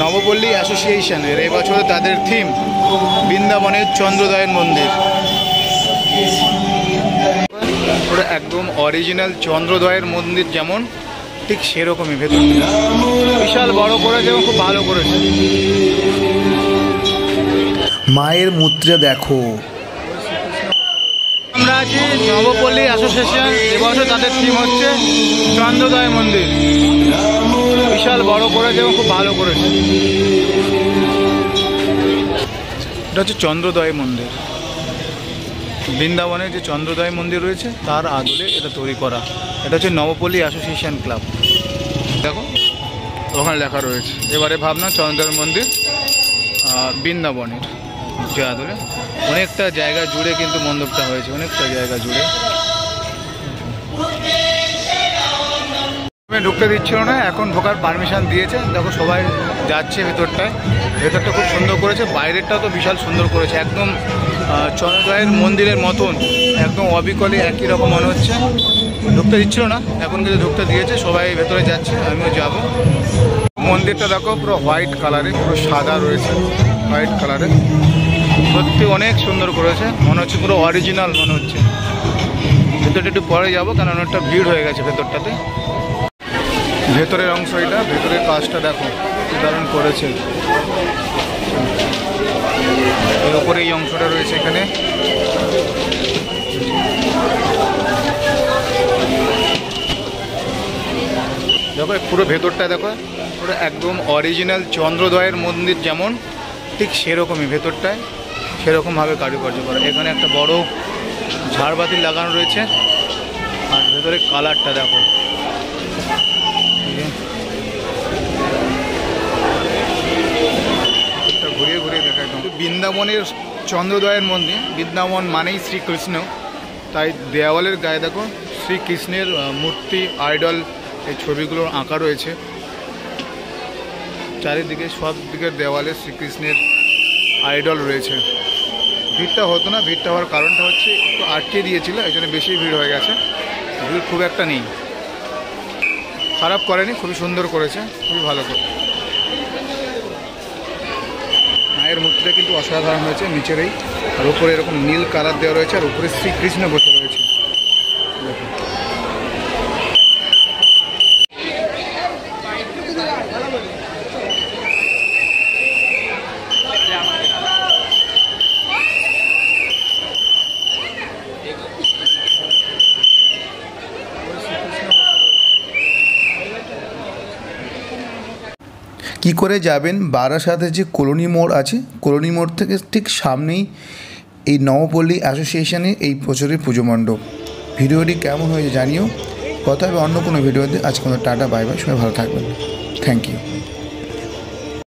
নবপল্লী অ্যাসোসিয়েশনের এই বছর তাদের থিম বৃন্দাবনের চন্দ্রোদয়ের মন্দির। ওটা একদম অরিজিনাল চন্দ্রোদয়ের মন্দির যেমন ঠিক সেরকমই ভেতর বিশাল বড় করেছে এবং খুব ভালো করেছে। মায়ের মুদ্রা দেখো। আমরা আছি নবপল্লী অ্যাসোসিয়েশন, এবছর তাদের থিম হচ্ছে চন্দ্রোদয় মন্দির। বিশাল বড় করেছে এবং খুব ভালো করেছে। এটা হচ্ছে চন্দ্রোদয় মন্দির, বৃন্দাবনের যে চন্দ্রোদয় মন্দির রয়েছে তার আদলে এটা তৈরি করা। এটা হচ্ছে নবপল্লী অ্যাসোসিয়েশন ক্লাব। দেখো ওখানে লেখা রয়েছে এবারে ভাবনা চন্দ্রোদয় মন্দির বৃন্দাবনের যে আদলে। অনেকটা জায়গা জুড়ে কিন্তু মণ্ডপটা হয়েছে, অনেকটা জায়গা জুড়ে। ঢুকতে দিচ্ছিল না, এখন ঢোকার পারমিশন দিয়েছে। দেখো সবাই যাচ্ছে ভেতরটায়। ভেতরটা খুব সুন্দর করেছে, বাইরেরটাও তো বিশাল সুন্দর করেছে, একদম চন্দ্রোদয়ের মন্দিরের মতন, একদম অবিকলে একই রকম মনে হচ্ছে। ঢুকতে দিচ্ছিল না, এখন কিন্তু ঢুকতে দিয়েছে, সবাই ভেতরে যাচ্ছে, আমিও যাব। মন্দিরটা দেখো পুরো হোয়াইট কালারে, পুরো সাদা রয়েছে হোয়াইট কালারে, সত্যি অনেক সুন্দর করেছে, মনে হচ্ছে পুরো অরিজিনাল মনে হচ্ছে। ভেতরটা একটু পরে যাবো কারণ অনেকটা ভিড় হয়ে গেছে ভেতরটাতে। ভেতরের অংশ এটা, ভেতরের কাজটা দেখো কি দারুণ করেছে। এর উপরে এই অংশটা রয়েছে এখানে। দেখো পুরো ভেতরটা দেখো, পুরো একদম অরিজিনাল চন্দ্রোদয়ের মন্দির যেমন ঠিক সেরকমই ভেতরটায় সেরকমভাবে কারুকার্য করা। এখানে একটা বড় ঝাড়বাতি লাগানো রয়েছে, আর ভেতরে কালারটা দেখো। ঘুরিয়ে ঘুরিয়ে দেখা একদম বৃন্দাবনের চন্দ্রোদয়ের মন্দির। বৃন্দাবন মানেই শ্রীকৃষ্ণ, তাই দেওয়ালের গায়ে দেখো শ্রীকৃষ্ণের মূর্তি, আইডল, এই ছবিগুলো আঁকা রয়েছে। চারিদিকে সব দিকের দেওয়ালে শ্রীকৃষ্ণের আইডল রয়েছে। ভিড়টা হতো না, ভিড়টা হওয়ার কারণটা হচ্ছে একটু আটকে দিয়েছিল, এই জন্য বেশি ভিড় হয়ে গেছে। ভিড় খুব একটা নেই, খারাপ করেনি, খুবই সুন্দর করেছে, খুবই ভালো করে। মায়ের মূর্তিটা কিন্তু অসাধারণ হয়েছে নিচেরই, আর উপরে এরকম নীল কালার দেওয়া রয়েছে, আর উপরে শ্রীকৃষ্ণ বসে রয়েছে। কি করে যাবেন, বারাসাতে যে কলোনি মোড় আছে, কলোনি মোড় থেকে ঠিক সামনেই এই নবপল্লী অ্যাসোসিয়েশনের এই বছরের পুজো মণ্ডপ। ভিডিওটি কেমন হয়েছে জানিও। কথা হবে অন্য কোনো ভিডিওতে। আজকে টাটা, বাই বাই, সবাই ভালো থাকবেন। Thank you.